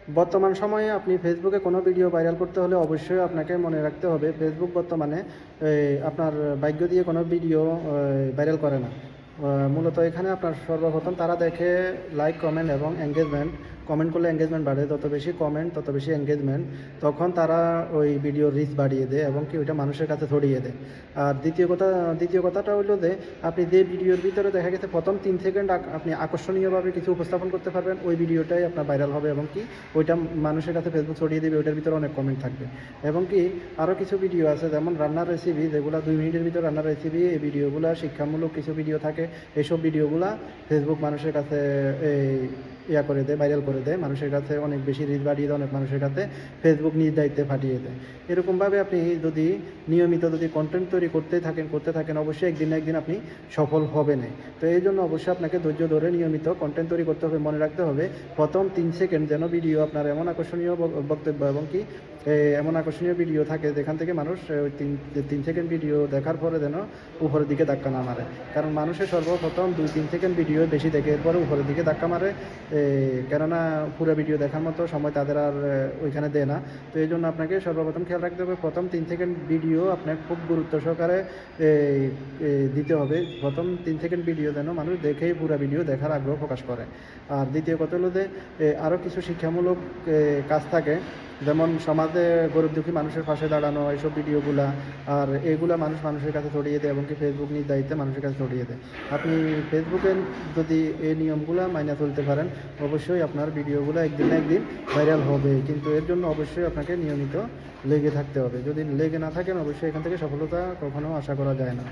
বর্তমান সময়ে আপনি ফেসবুকে কোনো ভিডিও ভাইরাল করতে হলে অবশ্যই আপনাকে মনে রাখতে হবে ফেসবুক বর্তমানে আপনার ভাগ্য দিয়ে কোনো ভিডিও ভাইরাল করে না। মূলত এখানে আপনার সর্বপ্রথম তারা দেখে লাইক, কমেন্ট এবং এঙ্গেজমেন্ট। কমেন্ট করলে এঙ্গেজমেন্ট বাড়ে, যত বেশি কমেন্ট তত বেশি এঙ্গেজমেন্ট, তখন তারা ওই ভিডিওর রিচ বাড়িয়ে দেয় এবং কি ওইটা মানুষের কাছে ছড়িয়ে দেয়। আর দ্বিতীয় কথাটা হলো যে আপনি যে ভিডিওর ভিতরে দেখা গেছে প্রথম 3 সেকেন্ড আপনি আকর্ষণীয়ভাবে কিছু উপস্থাপন করতে পারবেন, ওই ভিডিওটাই আপনার ভাইরাল হবে এবং কি ওইটা মানুষের কাছে ফেসবুক ছড়িয়ে দেবে, ওইটার ভিতরে অনেক কমেন্ট থাকবে। এবং কি আরও কিছু ভিডিও আছে যেমন রান্নার রেসিপি, যেগুলো 2 মিনিটের ভিতরে রান্নার রেসিপি, এই ভিডিওগুলো শিক্ষামূলক কিছু ভিডিও থাকে। এইসব ভিডিওগুলো ফেসবুক মানুষের কাছে এই করে দেয়, ভাইরাল করে দেয়, মানুষের কাছে অনেক বেশি রিচ বাড়িয়ে দেয়, অনেক মানুষের কাছে ফেসবুক নিজ দায়িত্বে পাঠিয়ে দেয়। এরকমভাবে আপনি যদি নিয়মিত কন্টেন্ট তৈরি করতে থাকেন অবশ্যই একদিন না একদিন আপনি সফল হবেন। তো এই জন্য অবশ্যই আপনাকে ধৈর্য ধরে নিয়মিত কন্টেন্ট তৈরি করতে হবে। মনে রাখতে হবে প্রথম 3 সেকেন্ড যেন ভিডিও আপনার এমন আকর্ষণীয় বক্তব্য এবং কি এমন আকর্ষণীয় ভিডিও থাকে যেখান থেকে মানুষ ওই 3 সেকেন্ড ভিডিও দেখার পরে যেন উপরের দিকে ধাক্কা না মারে। কারণ মানুষের সর্বপ্রথম 2-3 সেকেন্ড ভিডিও বেশি দেখে, এরপরে উপরের দিকে ধাক্কা মারে। কেননা পুরো ভিডিও দেখার মতো সময় তাদের আর ওইখানে দেয় না। তো এই জন্য আপনাকে সর্বপ্রথম খেয়াল রাখতে হবে প্রথম 3 সেকেন্ড ভিডিও আপনার খুব গুরুত্ব সহকারে দিতে হবে। প্রথম 3 সেকেন্ড ভিডিও যেন মানুষ দেখেই পুরো ভিডিও দেখার আগ্রহ প্রকাশ করে। আর দ্বিতীয় কথা হলো যে আরও কিছু শিক্ষামূলক কাজ থাকে, যেমন সমাজে গরিব দুঃখী মানুষের পাশে দাঁড়ানো, এইসব ভিডিওগুলা। আর এগুলা মানুষের কাছে ছড়িয়ে দেয় এবং কি ফেসবুক নিজ দায়িত্বে মানুষের কাছে ছড়িয়ে দেয়। আপনি ফেসবুকে যদি এই নিয়মগুলো মাইনে চলতে পারেন অবশ্যই আপনার ভিডিওগুলো একদিন না একদিন ভাইরাল হবে। কিন্তু এর জন্য অবশ্যই আপনাকে নিয়মিত লেগে থাকতে হবে। যদি লেগে না থাকেন অবশ্যই এখান থেকে সফলতা কখনো আশা করা যায় না।